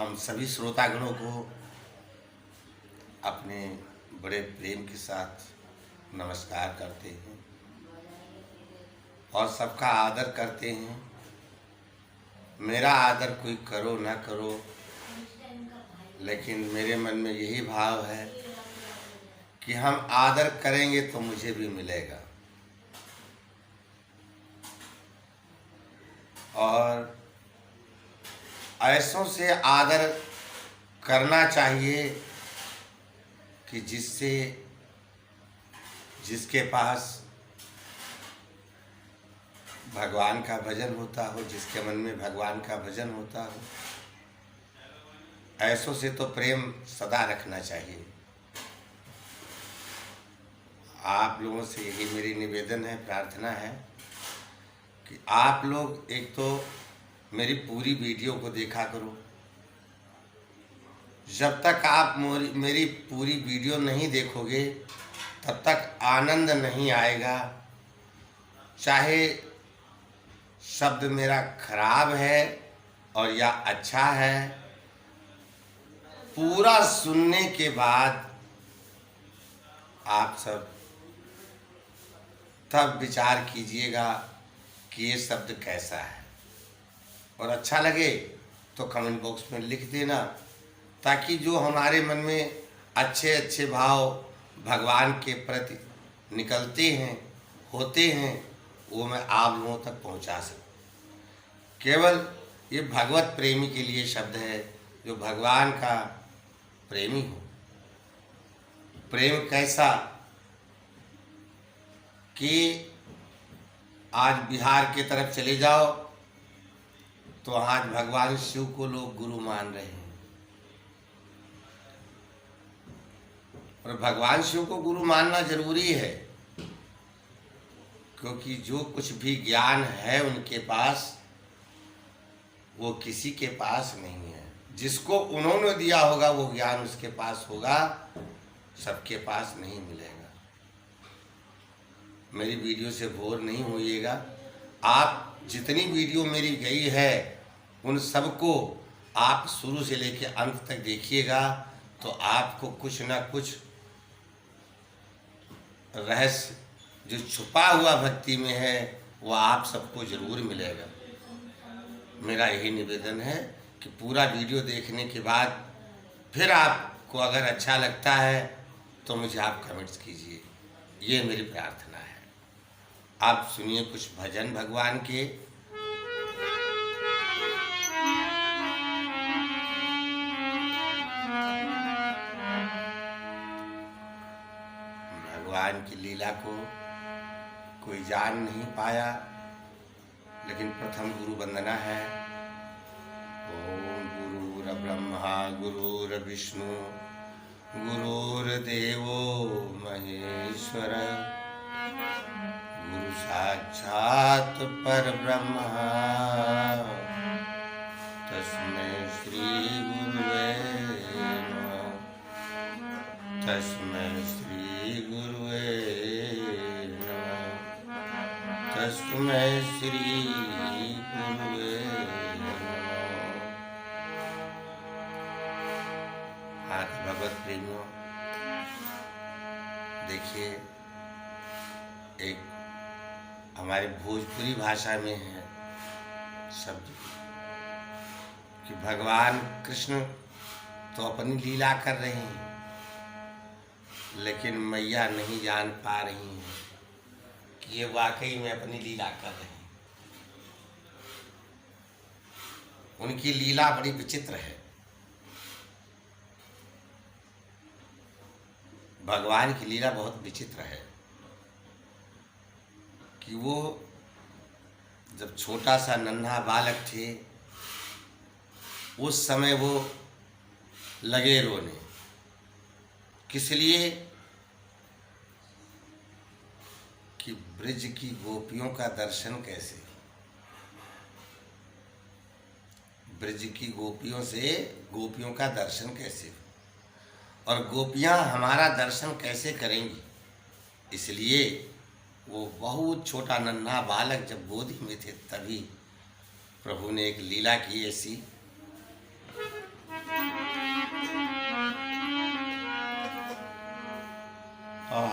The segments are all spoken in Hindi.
हम सभी श्रोतागणों को अपने बड़े प्रेम के साथ नमस्कार करते हैं और सबका आदर करते हैं। मेरा आदर कोई करो ना करो, लेकिन मेरे मन में यही भाव है कि हम आदर करेंगे तो मुझे भी मिलेगा। और ऐसों से आदर करना चाहिए कि जिसके पास भगवान का भजन होता हो, जिसके मन में भगवान का भजन होता हो, ऐसों से तो प्रेम सदा रखना चाहिए। आप लोगों से यही मेरी निवेदन है, प्रार्थना है कि आप लोग एक तो मेरी पूरी वीडियो को देखा करो। जब तक आप मेरी पूरी वीडियो नहीं देखोगे तब तक आनंद नहीं आएगा। चाहे शब्द मेरा खराब है और या अच्छा है, पूरा सुनने के बाद आप सब तब विचार कीजिएगा कि ये शब्द कैसा है। और अच्छा लगे तो कमेंट बॉक्स में लिख देना, ताकि जो हमारे मन में अच्छे अच्छे भाव भगवान के प्रति निकलते हैं, होते हैं, वो मैं आप लोगों तक पहुंचा सकूं। केवल ये भगवत प्रेमी के लिए शब्द है, जो भगवान का प्रेमी हो। प्रेम कैसा कि आज बिहार के तरफ चले जाओ तो आज भगवान शिव को लोग गुरु मान रहे हैं। और भगवान शिव को गुरु मानना जरूरी है, क्योंकि जो कुछ भी ज्ञान है उनके पास, वो किसी के पास नहीं है। जिसको उन्होंने दिया होगा वो ज्ञान उसके पास होगा, सबके पास नहीं मिलेगा। मेरी वीडियो से बोर नहीं होइएगा। आप जितनी वीडियो मेरी गई है उन सबको आप शुरू से लेकर अंत तक देखिएगा, तो आपको कुछ ना कुछ रहस्य जो छुपा हुआ भक्ति में है वो आप सबको जरूर मिलेगा। मेरा यही निवेदन है कि पूरा वीडियो देखने के बाद फिर आपको अगर अच्छा लगता है तो मुझे आप कमेंट्स कीजिए, ये मेरी प्रार्थना है। आप सुनिए कुछ भजन भगवान के। भगवान की लीला को कोई जान नहीं पाया, लेकिन प्रथम गुरु वंदना है। ओम गुरुर्ब्रह्मा गुरुर्विष्णु गुरुर्देवो महेश्वर, गुरु साक्षात् परब्रह्म, तस्मै श्री गुरुवे नमः। तस्मै श्री गुरुवे नमः। तस्मै श्री गुरुवे नमः। हाँ भगवत प्रेमियों, देखिए एक हमारी भोजपुरी भाषा में है शब्द कि भगवान कृष्ण तो अपनी लीला कर रहे हैं, लेकिन मैया नहीं जान पा रही हैं कि ये वाकई में अपनी लीला कर रहे हैं। उनकी लीला बड़ी विचित्र है। भगवान की लीला बहुत विचित्र है कि वो जब छोटा सा नन्हा बालक थे उस समय वो लगे रोने। किस लिए? कि ब्रज की गोपियों का दर्शन कैसे, ब्रज की गोपियों से गोपियों का दर्शन कैसे, और गोपियां हमारा दर्शन कैसे करेंगी। इसलिए वो बहुत छोटा नन्हा बालक जब गोदी में थे तभी प्रभु ने एक लीला की ऐसी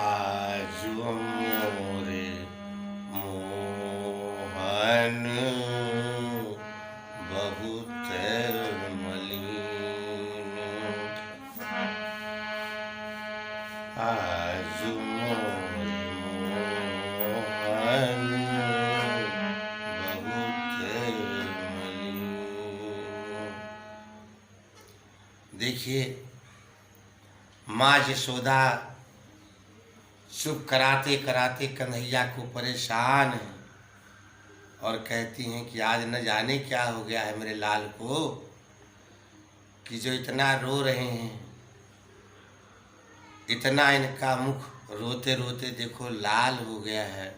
आज मोरे मोहन बहुत मलिन, आज मोरे मोहन बहुत मलिन। देखिए, माँ यशोदा चुप कराते कराते कन्हैया को परेशान है और कहती हैं कि आज न जाने क्या हो गया है मेरे लाल को कि जो इतना रो रहे हैं, इतना इनका मुख रोते रोते देखो लाल हो गया है,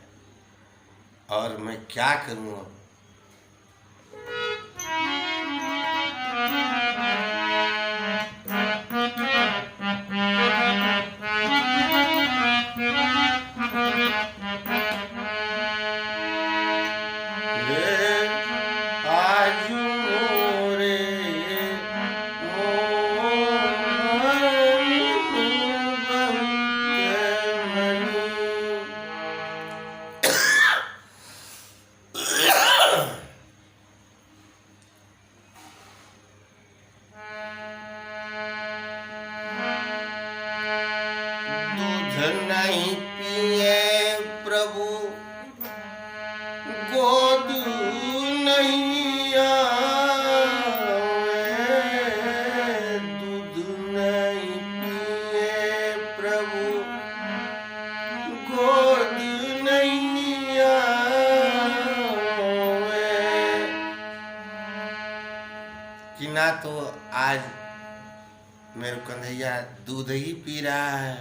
और मैं क्या करूं अब। नहीं पिए प्रभु गोद नहीं आवे, दूध नहीं पिए प्रभु गोद नहीं आवे। कि ना तो आज मेरे कन्हैया दूध ही पी रहा है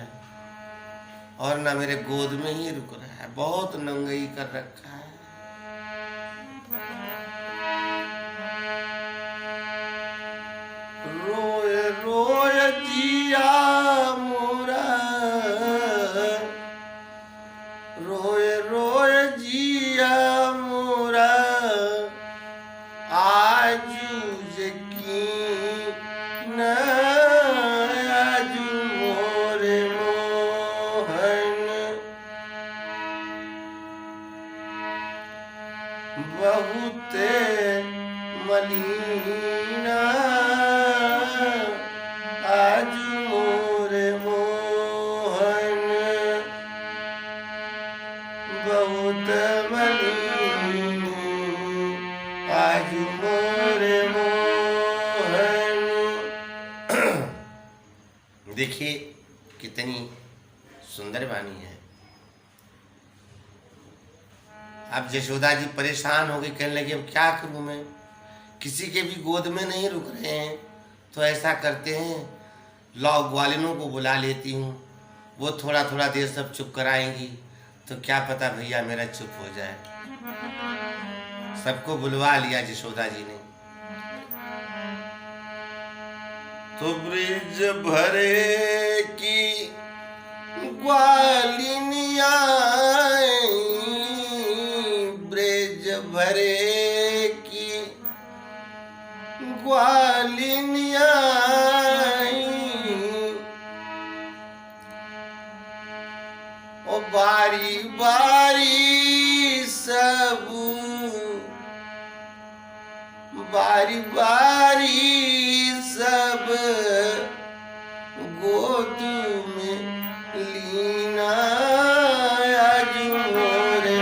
और ना मेरे गोद में ही रुक रहा है, बहुत नंगई कर रखा है। रोए रोए जिया मोरा, रोए रोए जिया मोरा, आजू यकीन आजू मोरे बहुते मलिना, आज मोरे मोहन बहुत मलिन, आज मोरे मोहन। देखिए कितनी सुंदर वाणी है। अब यशोदा जी परेशान हो गई, कहने लगी अब क्या करूं मैं, किसी के भी गोद में नहीं रुक रहे हैं, तो ऐसा करते हैं लाओ ग्वालिनों को बुला लेती हूँ, वो थोड़ा थोड़ा देर सब चुप कराएंगी, तो क्या पता भैया मेरा चुप हो जाए। सबको बुलवा लिया यशोदा जी ने। तो ब्रिज भरे की ग्वालिनिया, भरे की ग्वालिनिया, ओ बारी बारी सब, बारी बारी सब गोद में लीना, आज मोरे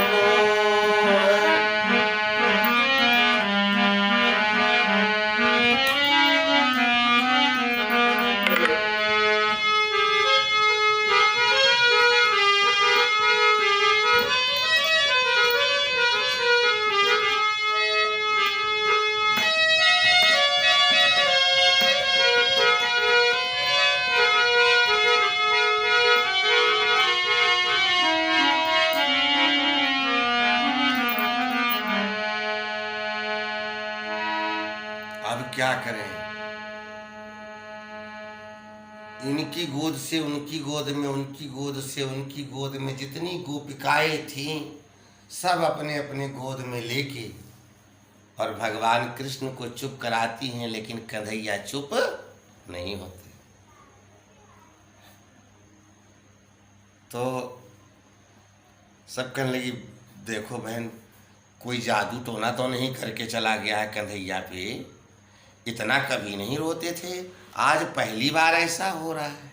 अब क्या करें। इनकी गोद से उनकी गोद में, उनकी गोद से उनकी गोद में जितनी गोपिकाएं थीं सब अपने अपने गोद में लेके और भगवान कृष्ण को चुप कराती हैं, लेकिन कन्हैया चुप नहीं होते। तो सब कहने लगी, देखो बहन, कोई जादू टोना तो नहीं करके चला गया है कन्हैया पे, इतना कभी नहीं रोते थे, आज पहली बार ऐसा हो रहा है।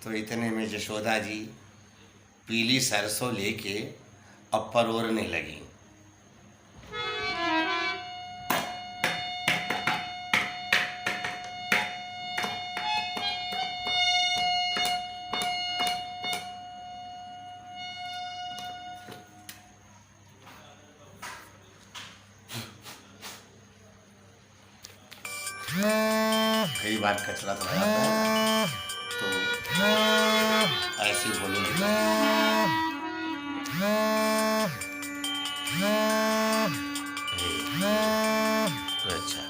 तो इतने में यशोदा जी पीली सरसों लेके अब परोरने लगी। कई बार कचरा तो आता है, तो ऐसे ही बोलेंगे। तो अच्छा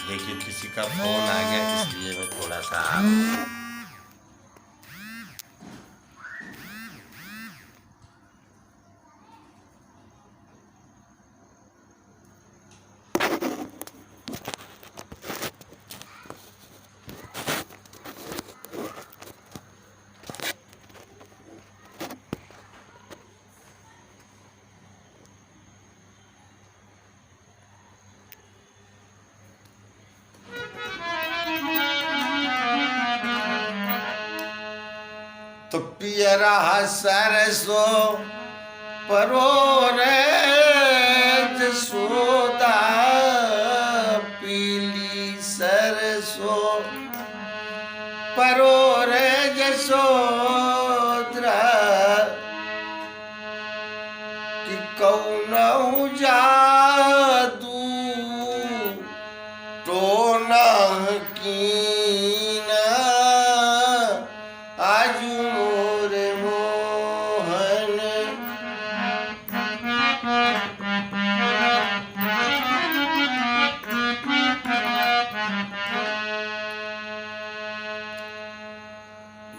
देखिए, किसी का फोन आ गया, इसलिए मैं थोड़ा सा तो पियरा सरसो परोरे जसोदा, पीली सरसो परोरे जसोदा, कि कौनऊ जादू टोना कीना, आजू मोर मोहन।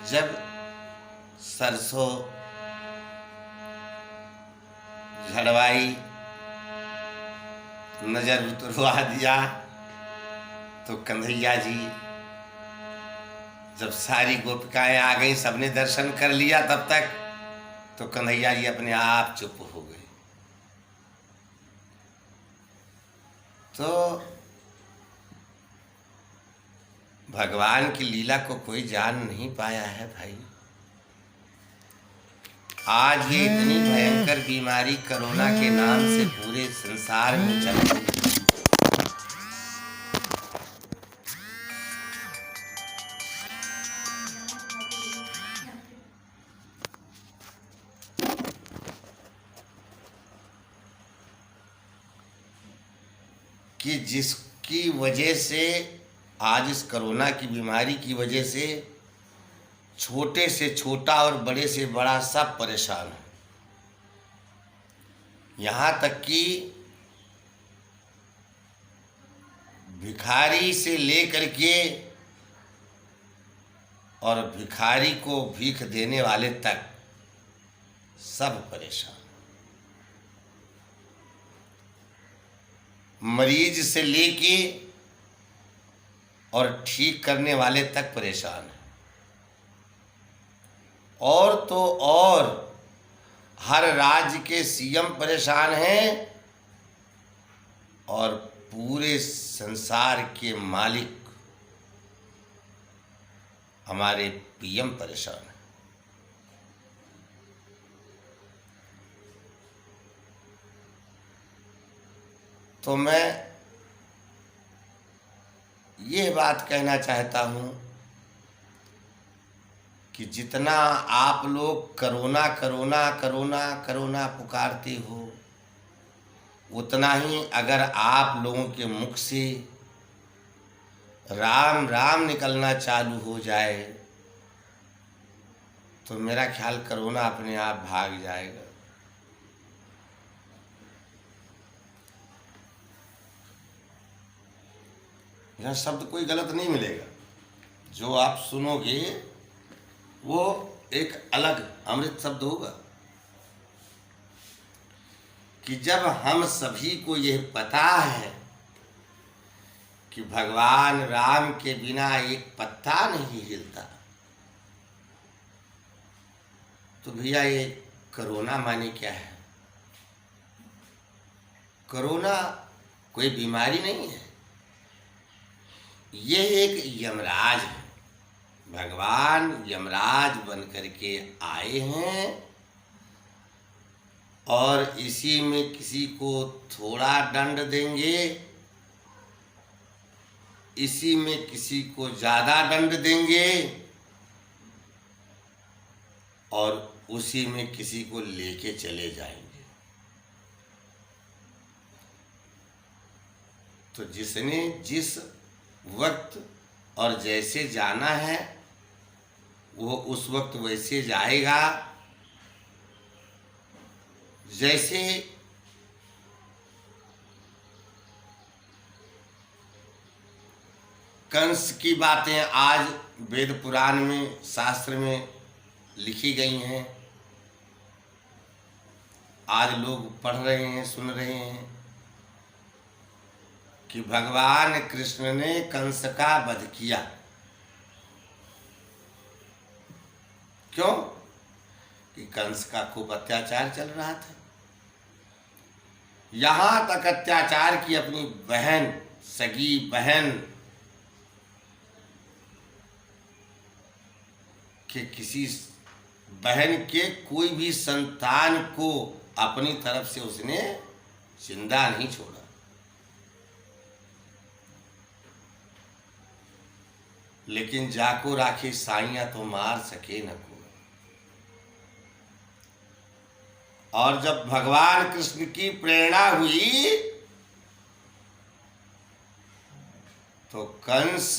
जब सरसों झड़वाई, नजर उतरवा दिया, तो कन्हैया जी, जब सारी गोपिकाएं आ गई, सबने दर्शन कर लिया, तब तक तो कन्हैया जी अपने आप चुप हो गए। तो भगवान की लीला को कोई जान नहीं पाया है भाई। आज ये इतनी भयंकर बीमारी कोरोना के नाम से पूरे संसार में चल रही है। कि जिसकी वजह से आज इस कोरोना की बीमारी की वजह से छोटे से छोटा और बड़े से बड़ा सब परेशान है। यहाँ तक कि भिखारी से लेकर के और भिखारी को भीख देने वाले तक सब परेशान। मरीज से लेके और ठीक करने वाले तक परेशान है। और तो और हर राज्य के सीएम परेशान हैं और पूरे संसार के मालिक हमारे पीएम परेशान हैं। तो मैं ये बात कहना चाहता हूँ कि जितना आप लोग करोना करोना करोना करोना पुकारते हो, उतना ही अगर आप लोगों के मुख से राम राम निकलना चालू हो जाए तो मेरा ख्याल कोरोना अपने आप भाग जाएगा। यह शब्द कोई गलत नहीं मिलेगा, जो आप सुनोगे वो एक अलग अमृत शब्द होगा कि जब हम सभी को यह पता है कि भगवान राम के बिना एक पत्ता नहीं हिलता, तो भैया ये कोरोना माने क्या है? कोरोना कोई बीमारी नहीं है, ये एक यमराज है। भगवान यमराज बन करके आए हैं और इसी में किसी को थोड़ा दंड देंगे, इसी में किसी को ज़्यादा दंड देंगे और उसी में किसी को लेके चले जाएंगे। तो जिसने जिस वक्त और जैसे जाना है वो उस वक्त वैसे जाएगा। जैसे कंस की बातें आज वेद पुराण में, शास्त्र में लिखी गई हैं, आज लोग पढ़ रहे हैं, सुन रहे हैं कि भगवान कृष्ण ने कंस का वध किया। क्यों? कि कंस का खूब अत्याचार चल रहा था। यहां तक अत्याचार की अपनी बहन, सगी बहन कि किसी बहन के कोई भी संतान को अपनी तरफ से उसने जिंदा नहीं छोड़ा। लेकिन जाको राखी साइयां तो मार सके न को। और जब भगवान कृष्ण की प्रेरणा हुई तो कंस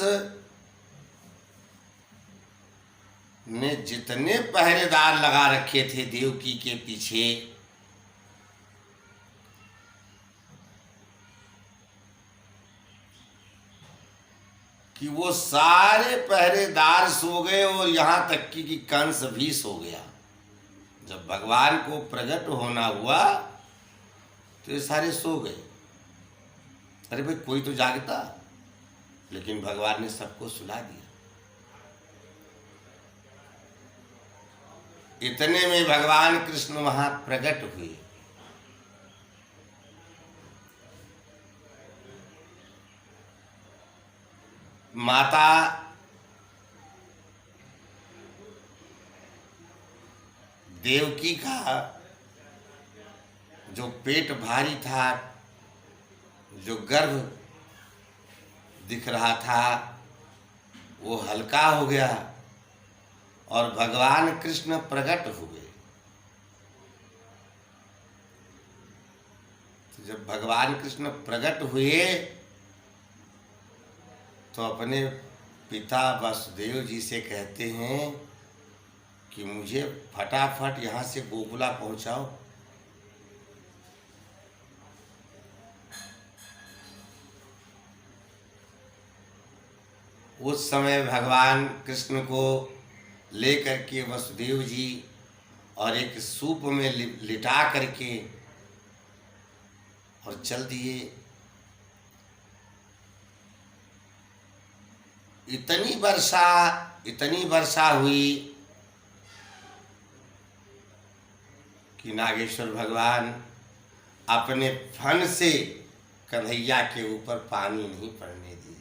ने जितने पहरेदार लगा रखे थे देवकी के पीछे, कि वो सारे पहरेदार सो गए और यहां तक कि कंस भी सो गया। जब भगवान को प्रकट होना हुआ तो ये सारे सो गए। अरे भाई कोई तो जागता, लेकिन भगवान ने सबको सुला दिया। इतने में भगवान कृष्ण वहां प्रकट हुए। माता देवकी का जो पेट भारी था, जो गर्भ दिख रहा था, वो हल्का हो गया और भगवान कृष्ण प्रकट हुए। तो जब भगवान कृष्ण प्रकट हुए तो अपने पिता वसुदेव जी से कहते हैं कि मुझे फटाफट यहाँ से गोकुला पहुँचाओ। उस समय भगवान कृष्ण को लेकर के वसुदेव जी और एक सूप में लिटा करके और चल दिए। इतनी वर्षा हुई कि नागेश्वर भगवान अपने फन से कन्हैया के ऊपर पानी नहीं पड़ने दिए।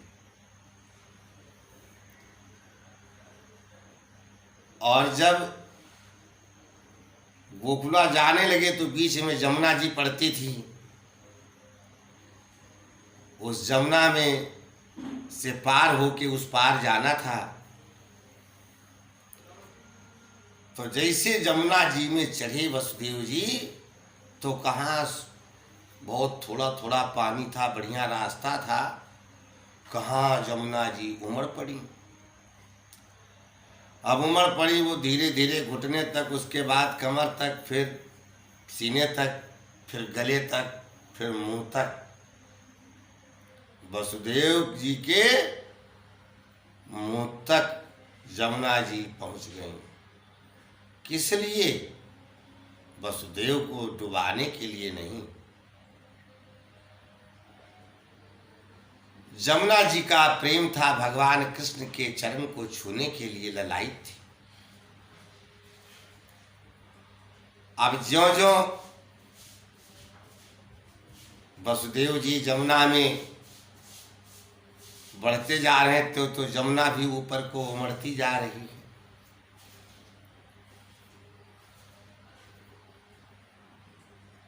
और जब गोकुला जाने लगे तो बीच में जमुना जी पड़ती थी। उस जमुना में से पार होके उस पार जाना था। तो जैसे जमुना जी में चढ़े वसुदेव जी तो कहाँ बहुत थोड़ा थोड़ा पानी था, बढ़िया रास्ता था, कहाँ जमुना जी उमड़ पड़ी। अब उमड़ पड़ी वो धीरे धीरे घुटने तक, उसके बाद कमर तक, फिर सीने तक, फिर गले तक, फिर मुंह तक। वसुदेव जी के मुंह तक जमुना जी पहुंच गई। किस लिए? वसुदेव को डुबाने के लिए नहीं। जमुना जी का प्रेम था भगवान कृष्ण के चरण को छूने के लिए ललायित थी। अब ज्यों-ज्यों वसुदेव जी जमुना में बढ़ते जा रहे हैं तो जमुना भी ऊपर को उमड़ती जा रही है।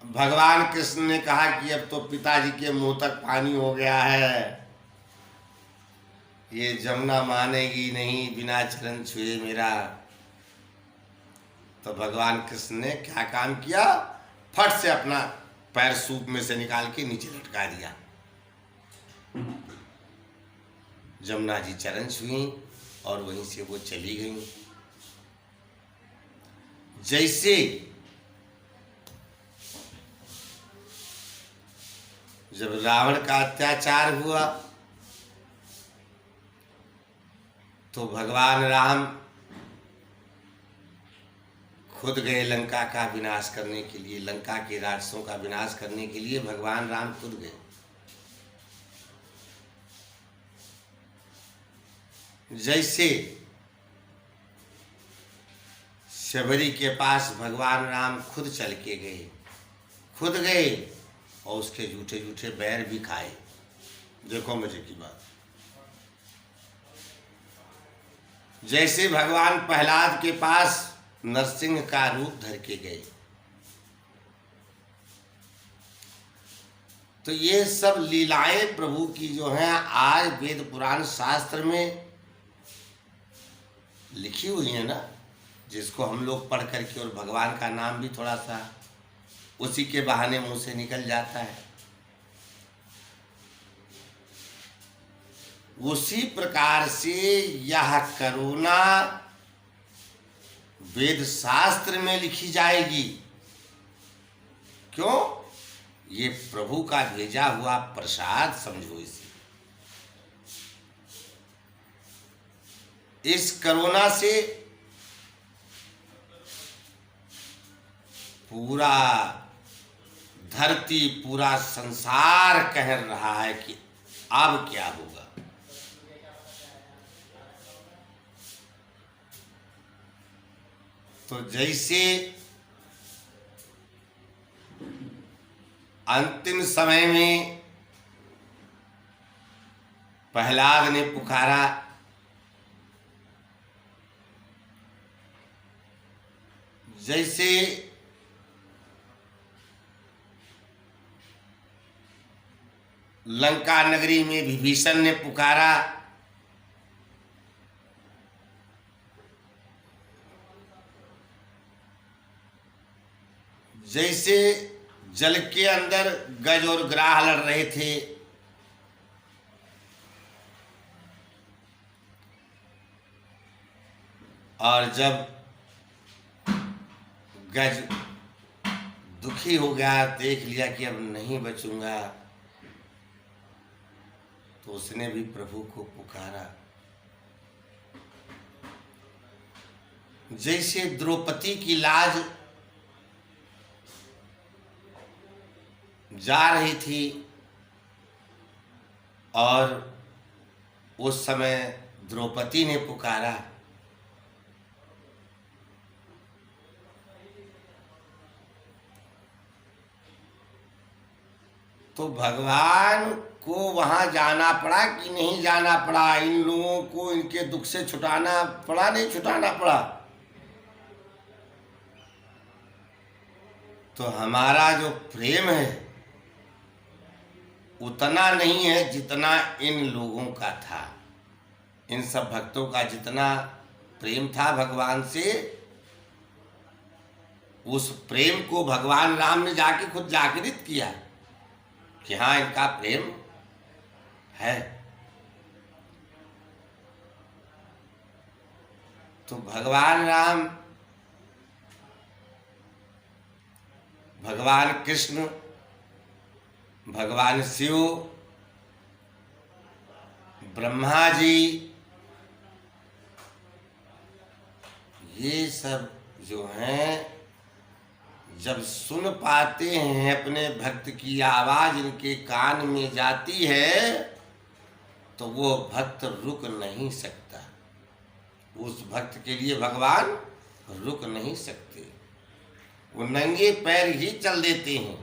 भगवान कृष्ण ने कहा कि अब तो पिताजी के मुंह तक पानी हो गया है, ये जमुना मानेगी नहीं बिना चरण छुए मेरा। तो भगवान कृष्ण ने क्या काम किया, फट से अपना पैर सूप में से निकाल के नीचे लटका दिया। जमुना जी चरण छुई और वहीं से वो चली गई। जैसे जब रावण का अत्याचार हुआ तो भगवान राम खुद गए लंका का विनाश करने के लिए, लंका के राक्षसों का विनाश करने के लिए भगवान राम खुद गए। जैसे शबरी के पास भगवान राम खुद चल के गए, खुद गए और उसके झूठे झूठे बैर भी खाए। देखो मजे की बात। जैसे भगवान प्रहलाद के पास नरसिंह का रूप धर के गए। तो ये सब लीलाएं प्रभु की जो हैं आज वेद पुराण शास्त्र में लिखी हुई है ना, जिसको हम लोग पढ़ करके और भगवान का नाम भी थोड़ा सा उसी के बहाने मुंह से निकल जाता है। उसी प्रकार से यह करुणा वेद शास्त्र में लिखी जाएगी। क्यों? ये प्रभु का भेजा हुआ प्रसाद समझो इसे। इस करुणा से पूरा धरती, पूरा संसार कह रहा है कि अब क्या होगा। तो जैसे अंतिम समय में प्रहलाद ने पुकारा, जैसे लंका नगरी में विभीषण ने पुकारा, जैसे जल के अंदर गज और ग्राह लड़ रहे थे, और जब गज दुखी हो गया, देख लिया कि अब नहीं बचूंगा, तो उसने भी प्रभु को पुकारा। जैसे द्रौपदी की लाज जा रही थी और उस समय द्रौपदी ने पुकारा, तो भगवान को वहां जाना पड़ा कि नहीं जाना पड़ा, इन लोगों को इनके दुख से छुटाना पड़ा नहीं छुटाना पड़ा। तो हमारा जो प्रेम है उतना नहीं है जितना इन लोगों का था। इन सब भक्तों का जितना प्रेम था भगवान से, उस प्रेम को भगवान राम ने जाके खुद जागृत किया कि हाँ इनका प्रेम है। तो भगवान राम, भगवान कृष्ण, भगवान शिव, ब्रह्मा जी, ये सब जो हैं जब सुन पाते हैं अपने भक्त की आवाज इनके कान में जाती है तो वो भक्त रुक नहीं सकता। उस भक्त के लिए भगवान रुक नहीं सकते, वो नंगे पैर ही चल देते हैं।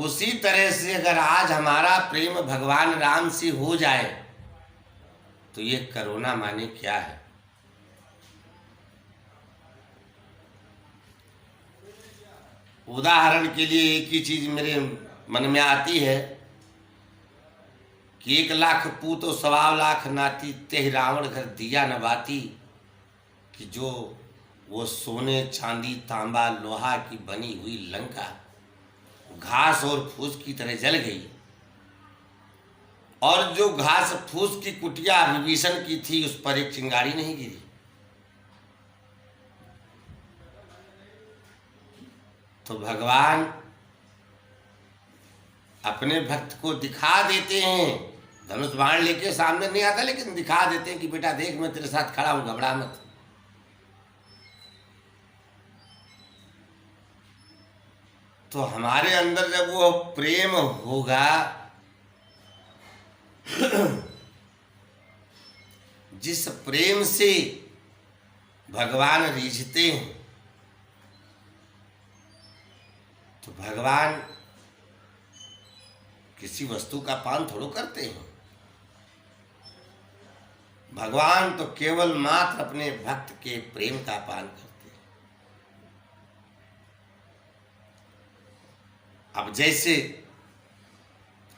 उसी तरह से अगर आज हमारा प्रेम भगवान राम से हो जाए तो ये करुणा माने क्या है। उदाहरण के लिए एक ही चीज मेरे मन में आती है कि 1,00,000 पूतो 1,25,00,000 नाती, तेह रावण घर दिया न बाती। कि जो वो सोने चांदी तांबा लोहा की बनी हुई लंका घास और फूस की तरह जल गई, और जो घास फूस की कुटिया विभीषण की थी उस पर एक चिंगारी नहीं गिरी। तो भगवान अपने भक्त को दिखा देते हैं, धनुष बाण लेके सामने नहीं आता लेकिन दिखा देते हैं कि बेटा देख मैं तेरे साथ खड़ा हूं, घबरा मत। तो हमारे अंदर जब वो प्रेम होगा, जिस प्रेम से भगवान रीझते हैं, तो भगवान किसी वस्तु का पान थोड़ो करते हैं। भगवान तो केवल मात्र अपने भक्त के प्रेम का पान करते हैं। अब जैसे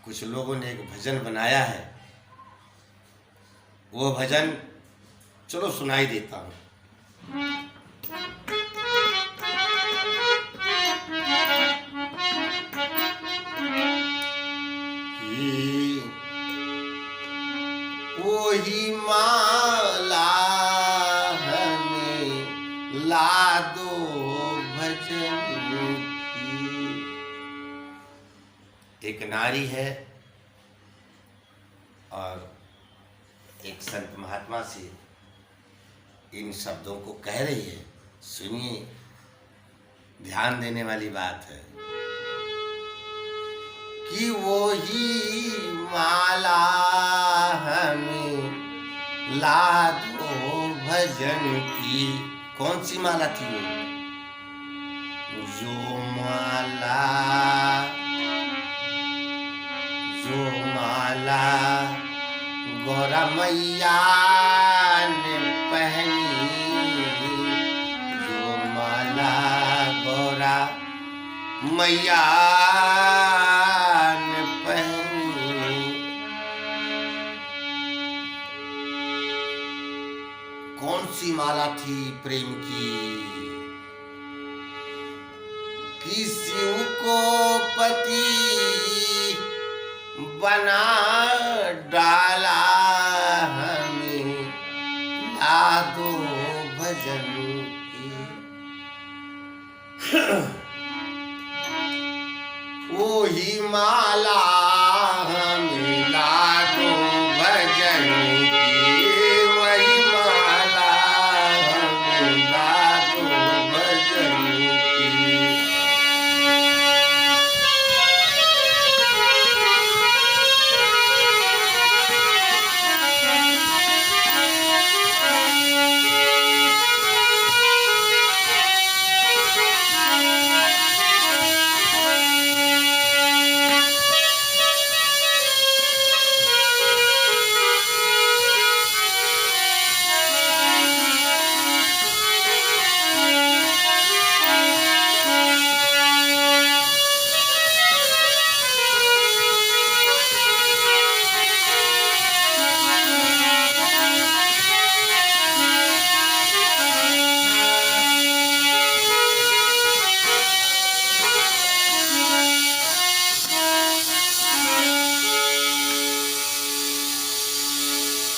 कुछ लोगों ने एक भजन बनाया है, वो भजन चलो सुनाई देता हूं। वही माला हमें ला दो भजन की। एक नारी है और एक संत महात्मा से इन शब्दों को कह रही है। सुनिए, ध्यान देने वाली बात है कि वो ही माला हमें ला दो भजन की। कौन सी माला थी वो? जो माला गौरा मैया ने पहनी, जो माला गौरा मैया ने पहनी। कौन सी माला थी प्रेम की? कि शिव को पति बना डाला हमें ला दो भजन की। वो ही माला हमें ला दो भजन की, वही माला हमें ला दो भजन की।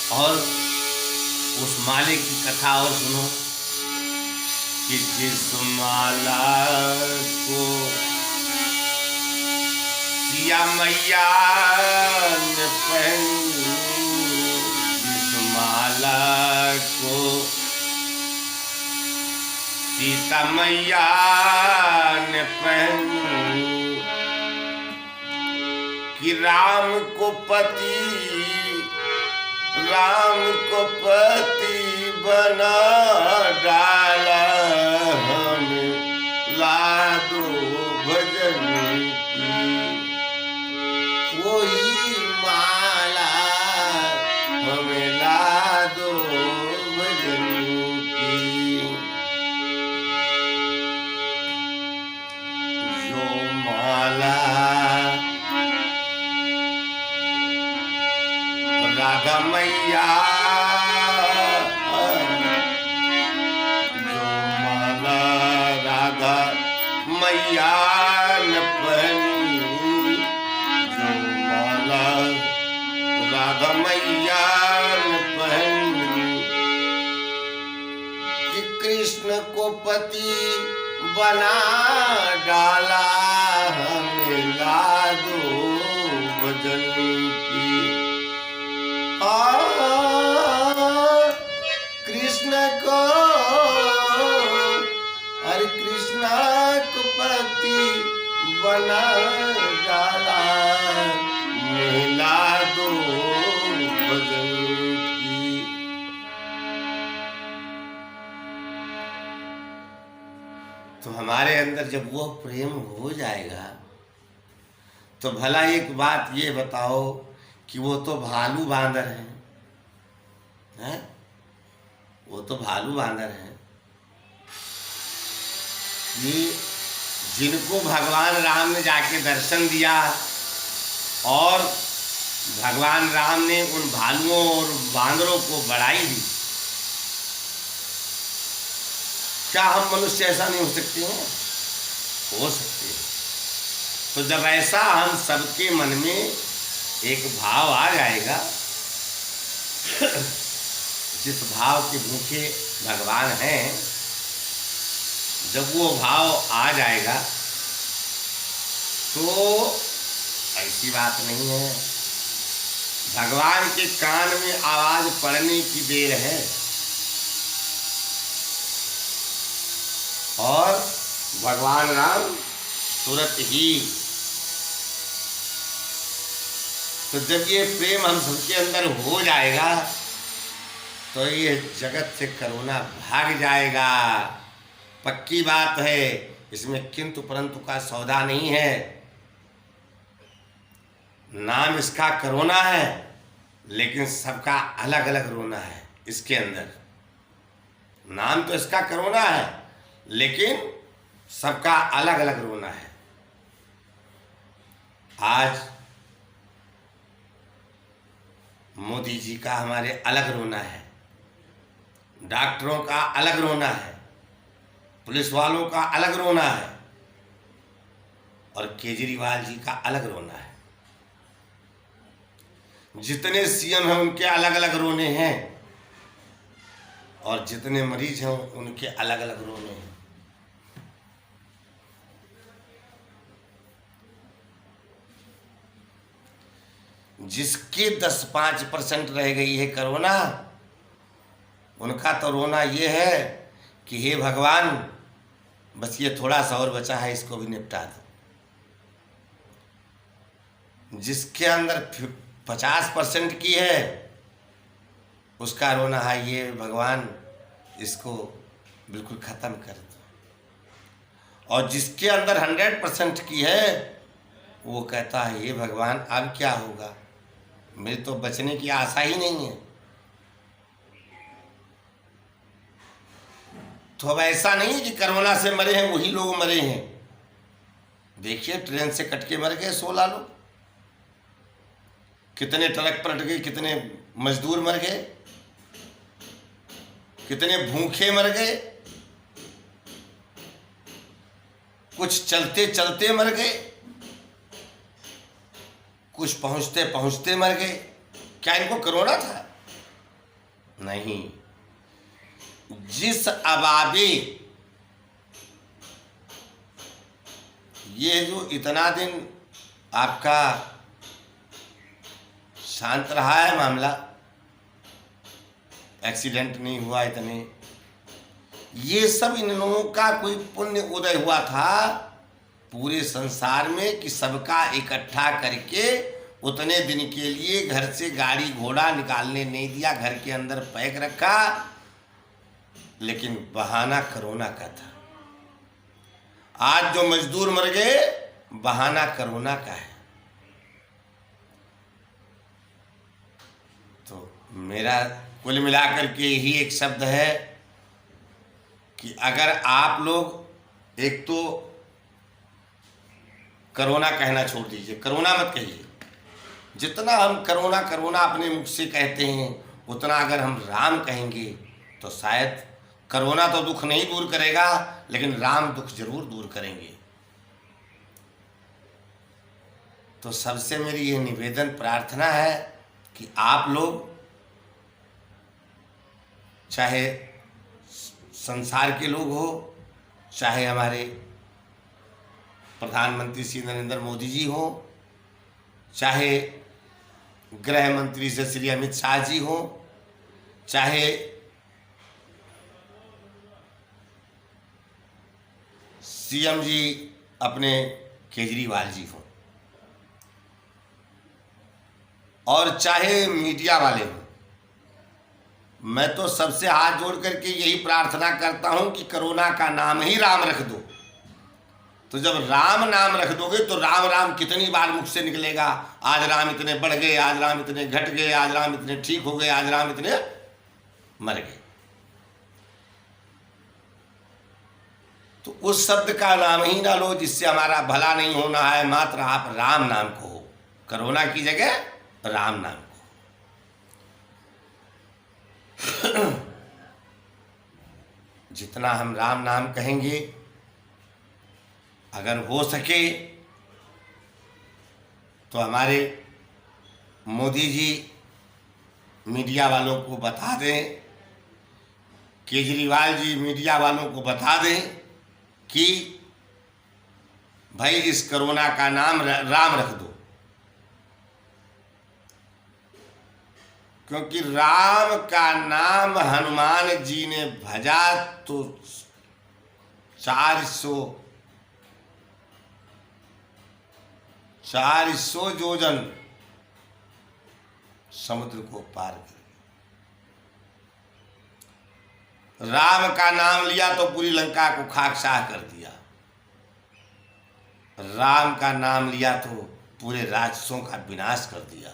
और उस माले की कथा और सुनो कि जिस माला को सिया मैया ने पहनी, जिस माला को सीता मैया ने पहनी कि राम को पति बना डाला, हमें लादो भजन की कोई माला, हमें लादो भजन की। जो माला राधा मैया, जो माला राधा मैया ने पहनी, जो माला राधा मैया ने पहनी कि कृष्ण को पति बना डाला, हमें लादो भजन की। कृष्ण को, हरे कृष्ण को पति बना डाला, मिला दो भजन की। तो हमारे अंदर जब वो प्रेम हो जाएगा तो भला एक बात ये बताओ कि वो तो भालू बांदर हैं, वो तो भालू बांदर हैं कि जिनको भगवान राम ने जाके दर्शन दिया और भगवान राम ने उन भालुओं और बांदरों को बढ़ाई दी। क्या हम मनुष्य ऐसा नहीं हो सकते हैं? हो सकते हैं। तो जब ऐसा हम सबके मन में एक भाव आ जाएगा, जिस भाव के भूखे भगवान हैं, जब वो भाव आ जाएगा तो ऐसी बात नहीं है, भगवान के कान में आवाज पड़ने की देर है और भगवान राम तुरंत ही। तो जब ये प्रेम हम सबके अंदर हो जाएगा तो ये जगत से करुणा भाग जाएगा। पक्की बात है, इसमें किंतु परंतु का सौदा नहीं है। नाम इसका करुणा है लेकिन सबका अलग अलग रोना है इसके अंदर। नाम तो इसका करुणा है लेकिन सबका अलग अलग रोना है। आज मोदी जी का हमारे अलग रोना है, डॉक्टरों का अलग रोना है, पुलिस वालों का अलग रोना है और केजरीवाल जी का अलग रोना है। जितने सीएम हैं उनके अलग अलग रोने हैं और जितने मरीज हैं उनके अलग अलग रोने हैं। जिसकी 10-5% रह गई है कोरोना, उनका तो रोना ये है कि हे भगवान बस ये थोड़ा सा और बचा है, इसको भी निपटा दो। जिसके अंदर 50% की है उसका रोना है ये भगवान इसको बिल्कुल ख़त्म कर दो। और जिसके अंदर 100% की है वो कहता है ये भगवान अब क्या होगा, मेरी तो बचने की आशा ही नहीं है। तो अब ऐसा नहीं कि कोरोना से मरे हैं वही लोग मरे हैं। देखिए ट्रेन से कट के मर गए 16 लोग, कितने ट्रक पलट गए, कितने मजदूर मर गए, कितने भूखे मर गए, कुछ चलते चलते मर गए, कुछ पहुंचते पहुंचते मर गए। क्या इनको कोरोना था? नहीं। जिस आबादी ये जो इतना दिन आपका शांत रहा है मामला, एक्सीडेंट नहीं हुआ इतने, ये सब इन लोगों का कोई पुण्य उदय हुआ था पूरे संसार में कि सबका इकट्ठा करके उतने दिन के लिए घर से गाड़ी घोड़ा निकालने नहीं दिया, घर के अंदर पैक रखा। लेकिन बहाना कोरोना का था। आज जो मजदूर मर गए बहाना कोरोना का है। तो मेरा कुल मिलाकर के यही एक शब्द है कि अगर आप लोग एक तो कोरोना कहना छोड़ दीजिए, कोरोना मत कहिए। जितना हम कोरोना कोरोना अपने मुख से कहते हैं उतना अगर हम राम कहेंगे तो शायद कोरोना तो दुख नहीं दूर करेगा लेकिन राम दुख जरूर दूर करेंगे। तो सबसे मेरी ये निवेदन प्रार्थना है कि आप लोग चाहे संसार के लोग हो, चाहे हमारे प्रधानमंत्री श्री नरेंद्र मोदी जी हो, चाहे गृह मंत्री से श्री अमित शाह जी हो, चाहे सीएम जी अपने केजरीवाल जी हो, और चाहे मीडिया वाले हो, मैं तो सबसे हाथ जोड़ करके यही प्रार्थना करता हूं कि कोरोना का नाम ही राम रख दो। तो जब राम नाम रख दोगे तो राम राम कितनी बार मुख से निकलेगा। आज राम इतने बढ़ गए, आज राम इतने घट गए, आज राम इतने ठीक हो गए, आज राम इतने मर गए। तो उस शब्द का नाम ही ना लो जिससे हमारा भला नहीं होना है। मात्र आप राम नाम को हो, कोरोना की जगह राम नाम को। जितना हम राम नाम कहेंगे, अगर हो सके तो हमारे मोदी जी मीडिया वालों को बता दें, केजरीवाल जी मीडिया वालों को बता दें कि भाई इस कोरोना का नाम राम रख दो। क्योंकि राम का नाम हनुमान जी ने भजा तो 400 योजन समुद्र को पार कर। राम का नाम लिया तो पूरी लंका को खाकसाह कर दिया। राम का नाम लिया तो पूरे राक्षसों का विनाश कर दिया।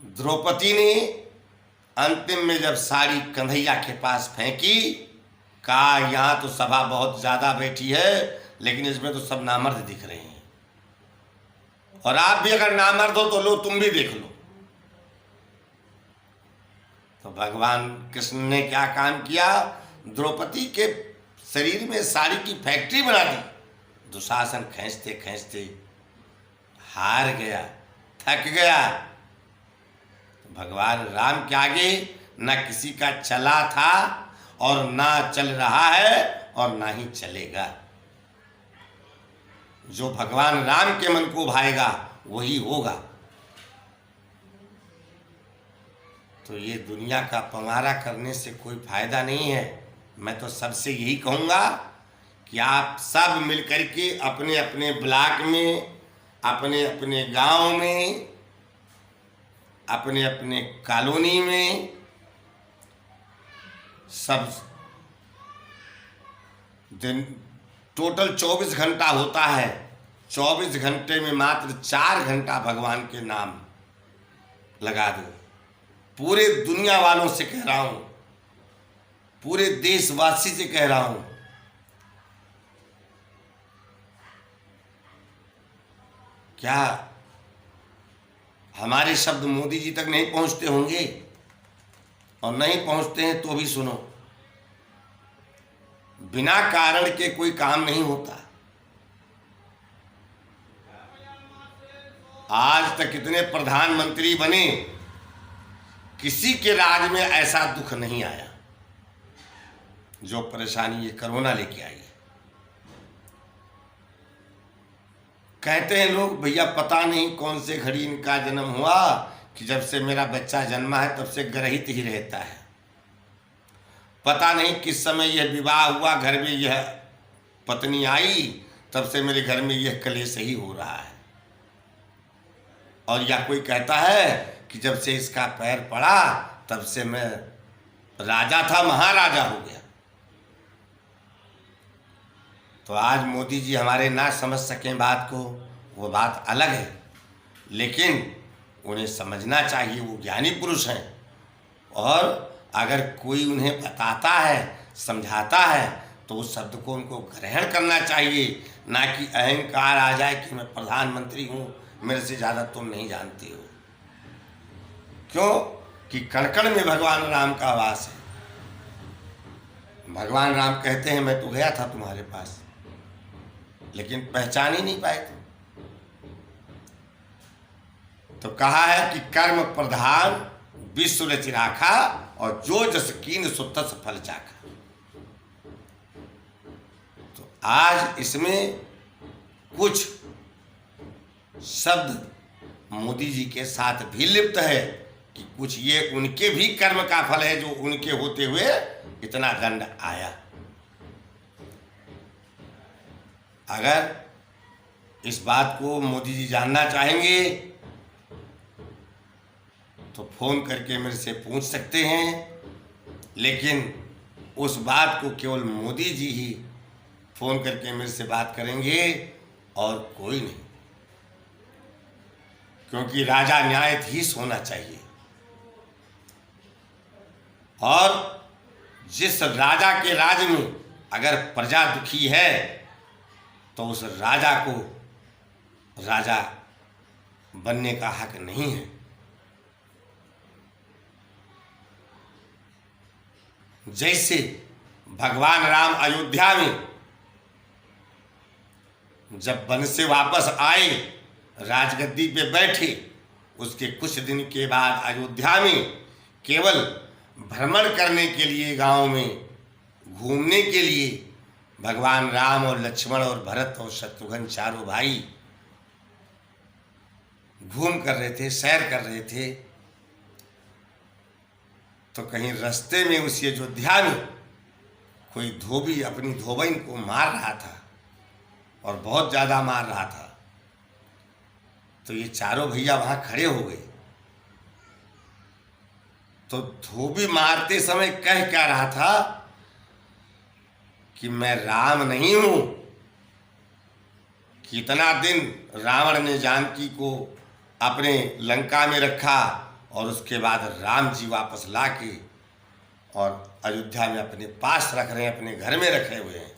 द्रौपदी ने अंतिम में जब साड़ी कन्हैया के पास फेंकी, कहा यहाँ तो सभा बहुत ज्यादा बैठी है लेकिन इसमें तो सब नामर्द दिख रहे हैं, और आप भी अगर नामर्द हो तो लो तुम भी देख लो। तो भगवान कृष्ण ने क्या काम किया, द्रौपदी के शरीर में साड़ी की फैक्ट्री बना दी। दुशासन खींचते खींचते हार गया, थक गया। भगवान राम के आगे न किसी का चला था और ना चल रहा है और ना ही चलेगा। जो भगवान राम के मन को भाएगा वही होगा। तो ये दुनिया का पंगारा करने से कोई फायदा नहीं है। मैं तो सबसे यही कहूँगा कि आप सब मिलकर के अपने अपने ब्लॉक में, अपने अपने गांव में, अपने अपने कॉलोनी में सब दिन टोटल 24 घंटा होता है। 24 घंटे में मात्र 4 घंटा भगवान के नाम लगा दो। पूरे दुनिया वालों से कह रहा हूं, पूरे देशवासी से कह रहा हूं, क्या हमारे शब्द मोदी जी तक नहीं पहुंचते होंगे? और नहीं पहुंचते हैं तो भी सुनो, बिना कारण के कोई काम नहीं होता। आज तक कितने प्रधानमंत्री बने, किसी के राज में ऐसा दुख नहीं आया जो परेशानी ये कोरोना लेके आई है। कहते हैं लोग भैया पता नहीं कौन से घड़ी इनका जन्म हुआ कि जब से मेरा बच्चा जन्मा है तब से ग्रहित ही रहता है। पता नहीं किस समय यह विवाह हुआ, घर में यह पत्नी आई, तब से मेरे घर में यह कलेश ही हो रहा है। और या कोई कहता है कि जब से इसका पैर पड़ा तब से मैं राजा था महाराजा हो गया। तो आज मोदी जी हमारे ना समझ सकें बात को, वो बात अलग है, लेकिन उन्हें समझना चाहिए, वो ज्ञानी पुरुष हैं। और अगर कोई उन्हें बताता है, समझाता है, तो उस शब्द को उनको ग्रहण करना चाहिए, ना कि अहंकार आ जाए कि मैं प्रधानमंत्री हूँ, मेरे से ज़्यादा तुम नहीं जानते हो। क्यों कि कण-कण में भगवान राम का वास है। भगवान राम कहते हैं मैं तो गया था तुम्हारे पास, लेकिन पहचान ही नहीं पाए तुम। तो कहा है कि कर्म प्रधान विश्व रचि राखा, और जो जस कीन सो तस फल चाखा। तो आज इसमें कुछ शब्द मोदी जी के साथ भी लिप्त है कि कुछ ये उनके भी कर्म का फल है, जो उनके होते हुए इतना दंड आया। अगर इस बात को मोदी जी जानना चाहेंगे तो फोन करके मेरे से पूछ सकते हैं, लेकिन उस बात को केवल मोदी जी ही फोन करके मेरे से बात करेंगे और कोई नहीं, क्योंकि राजा न्यायाधीश होना चाहिए। और जिस राजा के राज में अगर प्रजा दुखी है तो उस राजा को राजा बनने का हक नहीं है। जैसे भगवान राम अयोध्या में जब वन से वापस आए, राजगद्दी पे बैठे, उसके कुछ दिन के बाद अयोध्या में केवल भ्रमण करने के लिए, गांव में घूमने के लिए भगवान राम और लक्ष्मण और भरत और शत्रुघ्न चारों भाई घूम कर रहे थे, सैर कर रहे थे। तो कहीं रास्ते में उस अयोध्या में कोई धोबी अपनी धोबन को मार रहा था, और बहुत ज़्यादा मार रहा था। तो ये चारों भैया वहाँ खड़े हो गए। तो धोबी मारते समय कह क्या रहा था कि मैं राम नहीं हूँ। कितना दिन रावण ने जानकी को अपने लंका में रखा, और उसके बाद राम जी वापस लाके और अयोध्या में अपने पास रख रहे हैं, अपने घर में रखे हुए हैं।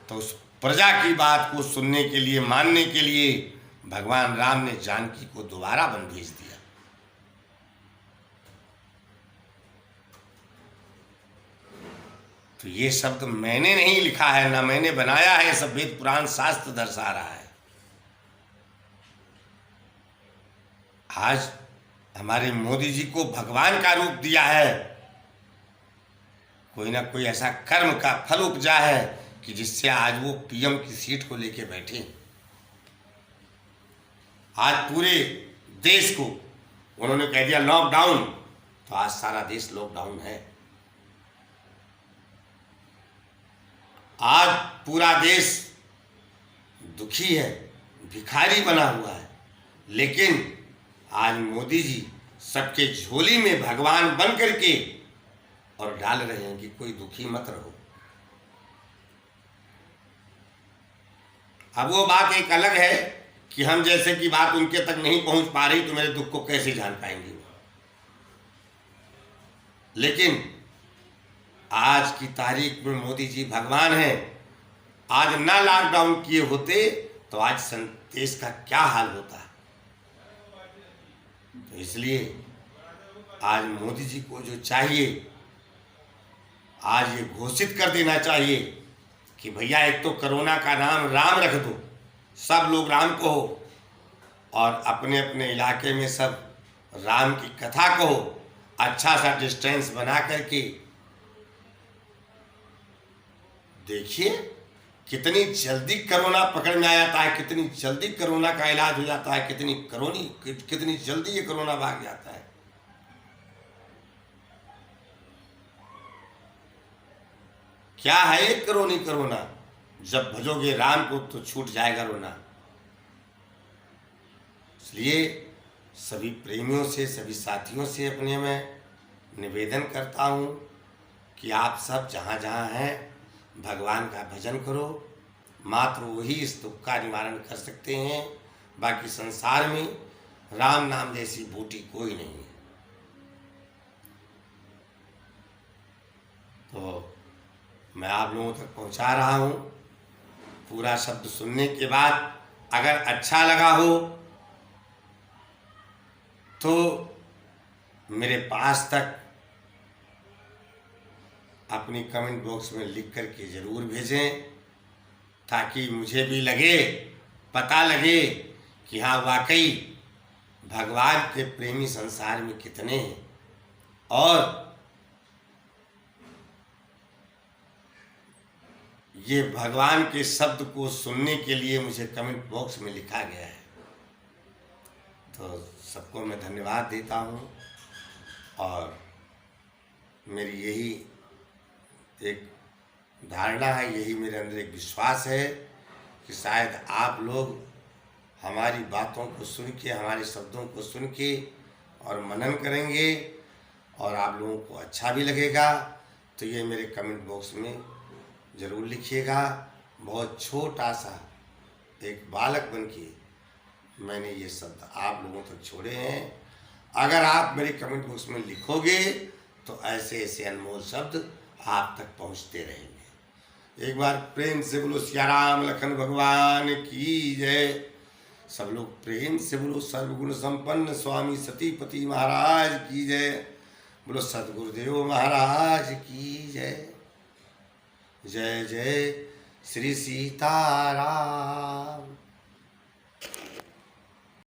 तो उस प्रजा की बात को सुनने के लिए, मानने के लिए भगवान राम ने जानकी को दोबारा वन भेज दिया। तो ये शब्द मैंने नहीं लिखा है, ना मैंने बनाया है, सब वेद पुराण शास्त्र दर्शा रहा है। आज हमारे मोदी जी को भगवान का रूप दिया है। कोई ना कोई ऐसा कर्म का फल उपजा है कि जिससे आज वो पीएम की सीट को लेके बैठे। आज पूरे देश को उन्होंने कह दिया लॉकडाउन, तो आज सारा देश लॉकडाउन है। आज पूरा देश दुखी है, भिखारी बना हुआ है, लेकिन आज मोदी जी सबके झोली में भगवान बन करके और डाल रहे हैं कि कोई दुखी मत रहो। अब वो बात एक अलग है कि हम जैसे कि बात उनके तक नहीं पहुंच पा रही, तो मेरे दुख को कैसे जान पाएंगे। लेकिन आज की तारीख में मोदी जी भगवान हैं। आज ना लॉकडाउन किए होते तो आज देश का क्या हाल होता। तो इसलिए आज मोदी जी को जो चाहिए, आज ये घोषित कर देना चाहिए कि भैया एक तो कोरोना का नाम राम रख दो, सब लोग राम कहो, और अपने अपने इलाके में सब राम की कथा कहो, अच्छा सा डिस्टेंस बना करके। देखिए कितनी जल्दी कोरोना पकड़ में आ जाता है, कितनी जल्दी कोरोना का इलाज हो जाता है, कितनी जल्दी ये कोरोना भाग जाता है। क्या है ये कोरोना? जब भजोगे राम को तो छूट जाएगा रोना। इसलिए सभी प्रेमियों से, सभी साथियों से अपने मैं निवेदन करता हूँ कि आप सब जहाँ जहाँ हैं भगवान का भजन करो। मात्र वही इस दुख का निवारण कर सकते हैं। बाकी संसार में राम नाम जैसी बूटी कोई नहीं है। तो मैं आप लोगों तक पहुंचा रहा हूं। पूरा शब्द सुनने के बाद अगर अच्छा लगा हो तो मेरे पास तक अपनी कमेंट बॉक्स में लिख करके ज़रूर भेजें, ताकि मुझे भी लगे, पता लगे कि हाँ वाकई भगवान के प्रेमी संसार में कितने हैं। और ये भगवान के शब्द को सुनने के लिए मुझे कमेंट बॉक्स में लिखा गया है। तो सबको मैं धन्यवाद देता हूँ। और मेरी यही एक धारणा है, यही मेरे अंदर एक विश्वास है कि शायद आप लोग हमारी बातों को सुन के, हमारे शब्दों को सुन के और मनन करेंगे और आप लोगों को अच्छा भी लगेगा। तो ये मेरे कमेंट बॉक्स में ज़रूर लिखिएगा। बहुत छोटा सा एक बालक बन के मैंने ये शब्द आप लोगों तक छोड़े हैं। अगर आप मेरे कमेंट बॉक्स में लिखोगे तो ऐसे ऐसे अनमोल शब्द आप तक पहुंचते रहेंगे। एक बार प्रेम से बोलो सिया राम लखन भगवान की जय। सब लोग प्रेम से बोलो सर्वगुण संपन्न स्वामी सतीपति महाराज की जय। बोलो सद्गुरुदेव महाराज की जय। जय जय श्री सीताराम।